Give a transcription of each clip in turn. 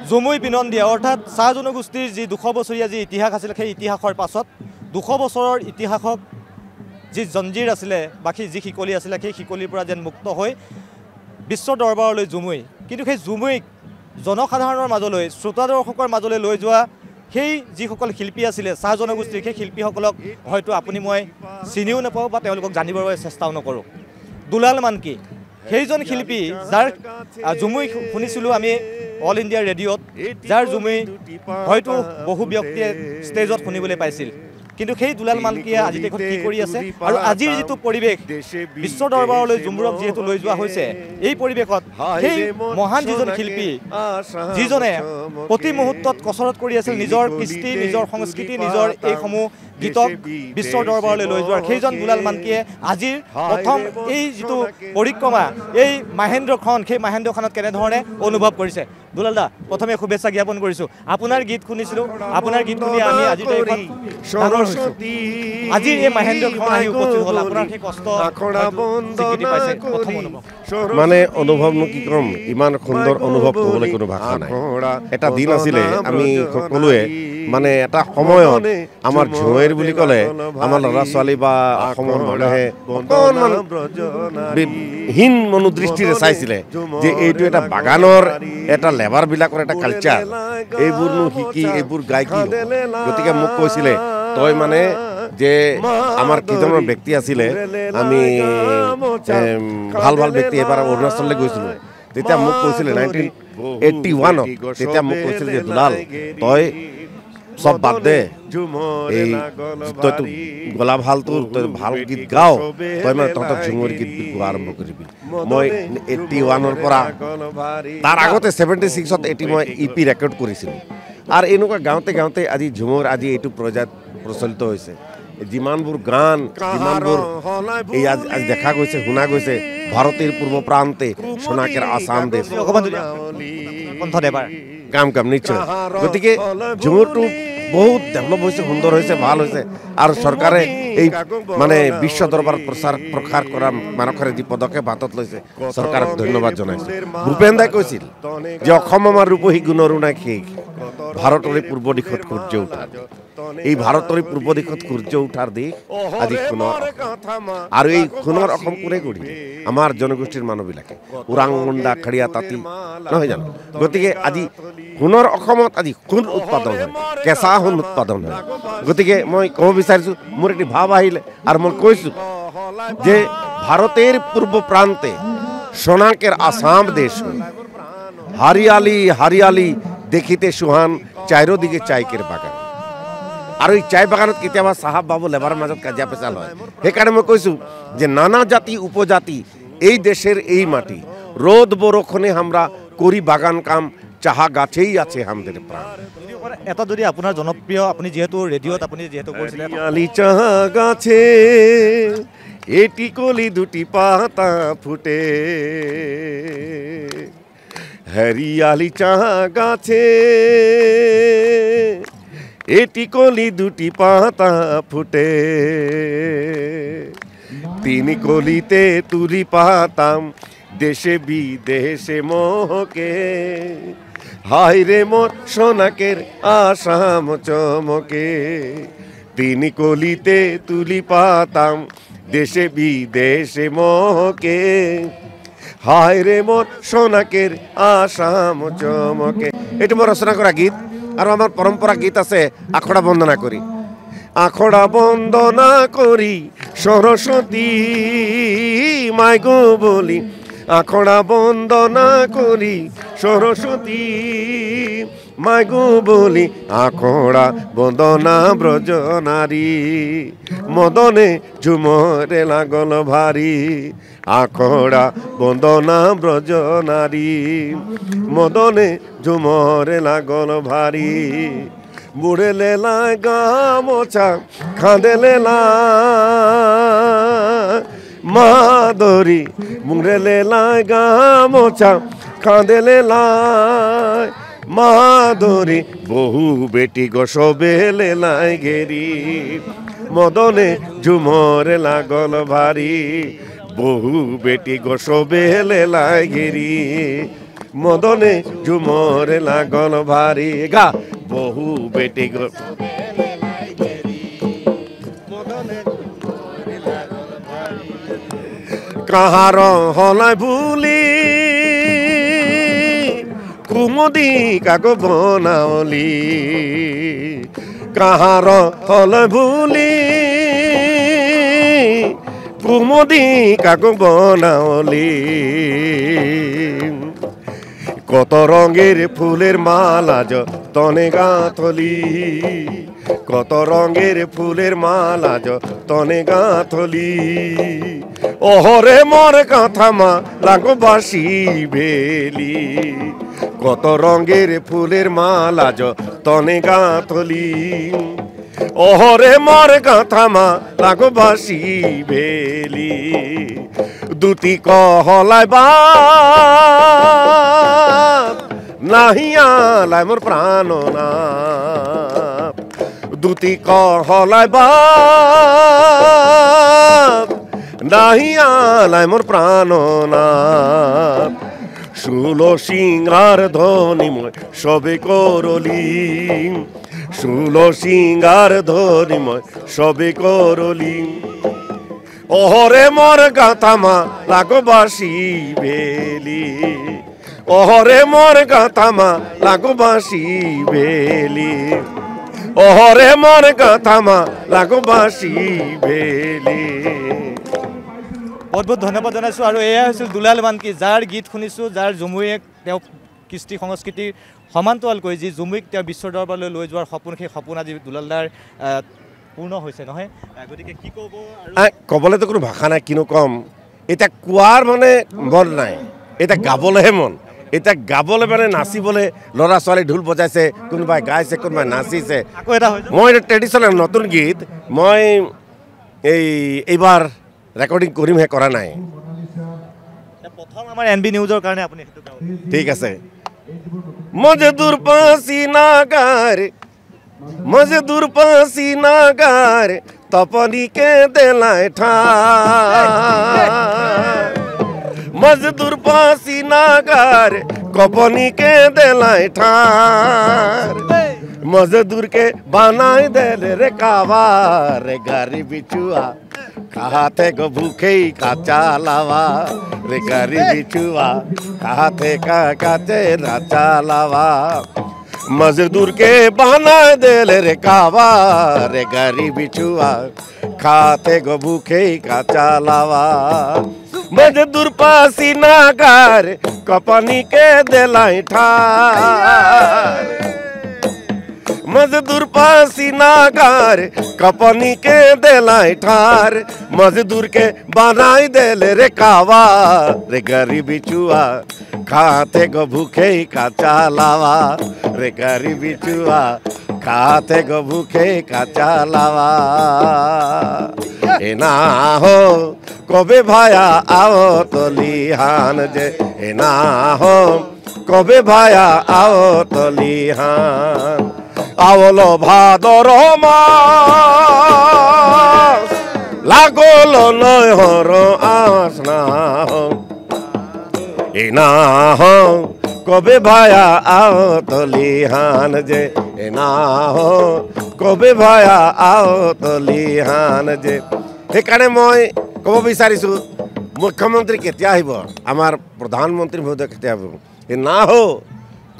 জমুই পিনন দিয়া অৰ্থাৎ চাহ জনগোষ্ঠীৰ যি 200 বছৰীয়া যি ইতিহাস আছিল সেই ইতিহাসৰ পাছত 200 বছৰৰ ইতিহাসক যি জঞ্জিৰ আছিলে বা যি শিকলি আছিলে সেই শিকলিৰ পৰা যেন মুক্ত হৈ বিশ্ব দৰবাৰলৈ জুমুই কিন্তু সেই জুমুইক জনসাধাৰণৰ মাজলৈ শ্ৰোতা দৰ্শকৰ মাজলৈ লৈ যোৱা সেই যিসকল শিল্পী আছিলে চাহ জনগোষ্ঠীৰ সেই শিল্পীসকলক হয়তো আপুনি মই চিনিও নাপাওঁ বা তেওঁলোকক জানিবৰ বাবে চেষ্টাও নকৰোঁ দুলাল মানকি সেইজন শিল্পী যাৰ জুমুই শুনিছিলোঁ আমি অল ইণ্ডিয়া ৰেডিঅ'ত যাৰ জুমুই হয়তো বহু ব্যক্তিয়ে ষ্টেজত শুনিবলৈ পাইছিল কিন্তু সেই দুলাল মানকিয়ে আজি দেশত কি কৰি আছে আৰু আজিৰ যিটো পৰিৱেশ বিশ্ব দৰবাৰলৈ জুমুৰক যিহেতু লৈ যোৱা হৈছে এই পৰিৱেশত সেই মহান যিজন শিল্পী যিজনে প্ৰতি মুহূৰ্তত কচৰত কৰি আছিল নিজৰ কৃষ্টি নিজৰ সংস্কৃতি নিজৰ এইসমূহ গীতক বিশ্ব দৰবাৰলৈ লৈ যোৱাৰ সেইজন দুলাল মানকিয়ে আজিৰ প্ৰথম এই যিটো পৰিক্ৰমা এই মাহেন্দ্ৰখন সেই মাহেন্দ্ৰখনত কেনেধৰণে অনুভৱ কৰিছে দুলাল দা প্ৰথমে শুভেচ্ছা জ্ঞাপন কৰিছোঁ আপোনাৰ গীত শুনিছিলোঁ আপোনাৰ গীত শুনি আমি আজি তাৰিখত ডাঙৰ হৈছোঁ আজিৰ এই মাহেন্দ্ৰখন আহি উপস্থিত হ'ল আপোনাৰ সেই কষ্ট স্বীকৃতি পাইছে প্ৰথম অনুভৱ মানে অনুভৱনো কি ক'ম ইমান সুন্দৰ অনুভৱ ক'বলৈ কোনো ভাষা নাই এটা দিন আছিলে আমি সকলোৱে মানে এটা সময়ত আমাৰ ঝুমুৰ বুলি ক'লে আমাৰ ল'ৰা ছোৱালী বা অসমৰ মানুহে অকণমান হীন মনোদৃষ্টিৰে চাইছিলে যে এইটো এটা বাগানৰ এটা লেবাৰবিলাকৰ এটা কালচাৰ এইবোৰনো শিকি এইবোৰ গাই কি গতিকে মোক কৈছিলে তই মানে যে আমাৰ কেইজনমান ব্যক্তি আছিলে আমি ভাল ভাল ব্যক্তি এবাৰ অৰুণাচললৈ গৈছিলোঁ তেতিয়া মোক কৈছিলে 1981 তেতিয়া মোক কৈছিলে যে দুলাল তই সব বাদ দে এই তইতো গলা ভাল তোৰ তই ভাল গীত গাও তই মানে তহঁতৰ ঝুমুৰ গীত গোৱা আৰম্ভ কৰিবি মই 81ৰ পৰা তাৰ আগতে 76ত এটি মই ইপি ৰেকৰ্ড কৰিছিলোঁ আৰু এনেকুৱা গাঁৱতে গাঁৱতে আজি ঝুমুৰ আজি এইটো পৰ্যায়ত প্ৰচলিত হৈছে যিমানবোৰ গান যিমানবোৰ এই আজি দেখা গৈছে শুনা গৈছে ভাৰতেৰ পূৰ্ব প্ৰান্তে সোনাকেৰ আসাম দেশ কাম কাম নিশ্চয় গতিকে ঝুমুৰটো বহুত ডেভেলপ হৈছে সুন্দৰ হৈছে ভাল হৈছে আৰু চৰকাৰে এই মানে বিশ্ব দৰবাৰত প্ৰসাৰ কৰা মানসৰে যি পদক্ষেপ হাতত লৈছে চৰকাৰক ধন্যবাদ জনাইছোঁ ভূপেন দাই কৈছিল যে অসম আমাৰ ৰূপহী গুণৰো নাই শেষ ভাৰতৰে পূৰ্ব দিশত সূৰ্য উঠা এই ভাৰতৰে পূৰ্ব দিশত সূৰ্য উঠাৰ দিশ আজি সোণৰ আৰু এই সোণৰ অসম কোনে কৰি আমাৰ জনগোষ্ঠীৰ মানুহবিলাকে ওৰাং মুণ্ডা খৰিয়া তাঁতী নহয় জানো গতিকে আজি সোণৰ অসমত আজি সোণ উৎপাদন হয় কেঁচা সোণ উৎপাদন হয় গতিকে মই ক'ব বিচাৰিছোঁ মোৰ এটি ভাৱ আহিলে আৰু মই কৈছোঁ যে ভারতের পূর্ব প্রান্তে সোনাকের আসাম দেশ হারিয়ালি হারিয়ালি দেখিতে সুহান চারিদিকে চাইকের বাগান আর ওই চাই বাগানত কেতিয়াবা সাহাব বাবু লেবাৰৰ মাজত কাজিয়া পেচাল হয় সেইকাৰণে মই কৈছোঁ যে নানা জাতি উপজাতি এই দেশের এই মাটি রোদ বরষণে আমরা করি বাগান কাম চাহা গাছেই আছে আমাদের প্রাণ এটা যদি আপোনাৰ জনপ্ৰিয় আপুনি যেহেতু ৰেডিঅ'ত আপুনি যেহেতু কৈছিলে হারিয়ালি চাহা গাছে এটি কলি দুটি পাতা ফুটে হরিয়ালি চাহা গাছে এটি কলি দুটি পাতা ফুটে তিন কলিতে তুলি পাতাম দেশে বিদেশে মহকে হায় রে মোর সোনাকের আসাম চমকে তিন কলিতে তুলি পাতাম দেশে বিদেশে মহকে হায় রে মোর সোনাকের আসাম চমকে এটা মোর রচনা করা গীত আৰু আমাৰ পৰম্পৰা গীত আছে আখৰা বন্দনা কৰি আখৰা বন্দনা কৰি সৰস্বতী মাই গো বলি আখৰা বন্দনা কৰি সৰস্বতী মাই গো বলি আখৰা বন্দনা ব্ৰজ নাৰী মদনে ঝুমৰে লাগল ভাৰী আখৰা বন্দনা ব্ৰজ নাৰী মদনে ঝুমরে লাগল ভারী বুড়ে লেলা গামোছা খাঁদে লেলা মাদরি বুড়ে লেলা গামোছা খাঁদে লেলা মাদরি বহু বেটি গসবে লেলাই ঘেরি মদনে ঝুমরে লাগল ভারী বহু বেটি গসবে লেলাই ঘেরি মদনে ঝুমরে লাগন ভারী গা বহু বেটি গো কাহার হলাই ভুলি কুমুদি কাকো বনাওলি কাহার হলাই ভুলি কুমুদি কাকো বনাওলি কত রঙের ফুলের মালা তনে গাঁথলি কত রঙের ফুলের মালা তনে গাঁথলি ওহরে মোর কাঁথামা লাগো বাসি বেলি কত রঙের ফুলের মালা তনে গাঁথলি ওহরে মোর কাঁথামা লাগো বাসি বেলি দুটি কহলাই বাপ নাহিয়ালাই মোর প্রাণ না দুটি কহলাই বাপ নাহিয়ালাই মোর প্রাণ না ষোলো সিংহার ধ্বনিময় সবে করলি ষোলো সিংহার ধ্বনিময় সবে করলি ওহরে মোর গাঁথামা লাগো বাসি বেলি ওহরে মোর গাঁথামা লাগো বাসি বেলি ওহরে মোর গাঁথামা লাগো বাসি বেলি বহুত বহুত ধন্যবাদ জনাইছোঁ আৰু এয়া হৈছিল দুলাল মানকি যাৰ গীত শুনিছোঁ যাৰ জুমুৱে তেওঁ কৃষ্টি সংস্কৃতিৰ সমান্তৰালকৈ যি জুমুক তেওঁ বিশ্বৰ দৰবাৰলৈ লৈ যোৱাৰ সপোন সেই সপোন আজি দুলালদাৰ পূৰ্ণ হৈছে নহয় গতিকে কি ক'ব ক'বলৈতো কোনো ভাষা নাই কিনো ক'ম এতিয়া কোৱাৰ মানে মন নাই এতিয়া গাবলৈহে মন এতিয়া গাবলৈ মানে নাচিবলৈ ল'ৰা ছোৱালী ঢোল বজাইছে কোনোবাই গাইছে কোনোবাই নাচিছে আকৌ এটা মই ট্ৰেডিশ্যনেল নতুন গীত মই এইবাৰ ৰেকৰ্ডিং কৰিমহে কৰা নাই প্ৰথম আমাৰ NB নিউজৰ কাৰণে আপুনি সেইটো গাব ঠিক আছে মজদুৰ পাছিনা গাৰ মজদুৰ পাছিনা গাৰ তপনিকে দেলাই ঠাই মজদুর পাছিনা গার কপনিকে দেলাই ঠার মজদুরকে বানাই দেলে রে কাবার রে গাড়ি বিচুয়া কাহাতে গো ভুখেই কাঁচা লাওয়া রে গাড়ি বিচুয়া কাহাতে কাঁচে রাচা লাওয়া मजदूर के बना देले रे कावा रे गारी बिछुआ खाते गो भूखे का चालावा मजदूर पासीना गार कपनी के देलाई ठार मजदूर पासीना गार कपनी के देलाई ठार मजदूर के बनाई देले रे कावा रे गारी बिछुआ खाते गो भूखे का चालावा रे गारी बिचुआ खाते गो भूखे का चालावा ए ना हो कबे भाया आओ तो लिहान जे ए ना हो कबे भाया आओ तो लिहान आवलो भादर मास लागलो नय हर आस ना हो ए ना हो কবে ভায়া আও তলিহান যে এ না হো কবে ভায়া আও তলিহান যে সেইকাৰণে মই ক'ব বিচাৰিছোঁ মুখ্যমন্ত্ৰী কেতিয়া আহিব আমাৰ প্ৰধানমন্ত্ৰী মহোদয় কেতিয়া আহিব এ না হো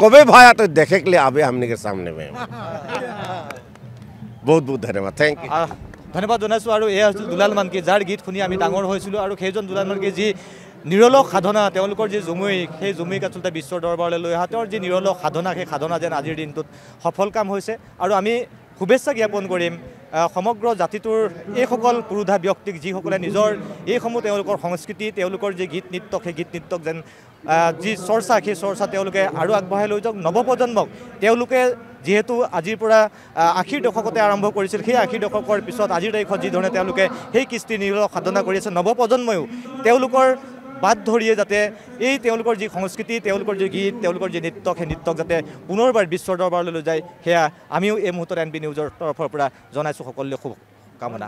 কবে ভায়া তো দেখে কে লিয়ে আবে हमने के सामने में বহুত বহুত ধন্যবাদ থ্যাংক ইউ ধন্যবাদ জনাইছোঁ আৰু এয়া হৈছিল দুলাল মানকি যাৰ গীত শুনি আমি ডাঙৰ হৈছিলোঁ আৰু সেইজন দুলাল মানকি যি নিৰলক সাধনা তেওঁলোকৰ যি জুমুক সেই জুমুক আচলতে বিশ্বৰ দৰবাৰলৈ লৈ অহা তেওঁৰ যি নিৰলক সাধনা সেই সাধনা যেন আজিৰ দিনটোত সফল কাম হৈছে আৰু আমি শুভেচ্ছা জ্ঞাপন কৰিম সমগ্ৰ জাতিটোৰ এইসকল পুৰুধা ব্যক্তিক যিসকলে নিজৰ এইসমূহ তেওঁলোকৰ সংস্কৃতি তেওঁলোকৰ যি গীত নৃত্য সেই গীত নৃত্যক যেন যি চৰ্চা সেই চৰ্চা তেওঁলোকে আৰু আগবঢ়াই লৈ যাওক নৱপ্ৰজন্মক তেওঁলোকে যিহেতু আজিৰ পৰা ৮০ দশকতে আৰম্ভ কৰিছিল সেই ৮০ দশকৰ পিছত আজিৰ তাৰিখত যিধৰণে তেওঁলোকে সেই কৃষ্টি নিৰলক সাধনা কৰি আছে নৱপ্ৰজন্ময়ো তেওঁলোকৰ বাদ ধৰিয়ে যাতে এই তেওঁলোকৰ যি সংস্কৃতি তেওঁলোকৰ যি গীত তেওঁলোকৰ যি নৃত্য সেই নৃত্যক যাতে পুনৰবাৰ বিশ্বৰ দৰবাৰলৈ লৈ যায় সেয়া আমিও এই মুহূৰ্তত NB নিউজৰ তৰফৰ পৰা জনাইছোঁ সকলোৰে শুভকামনা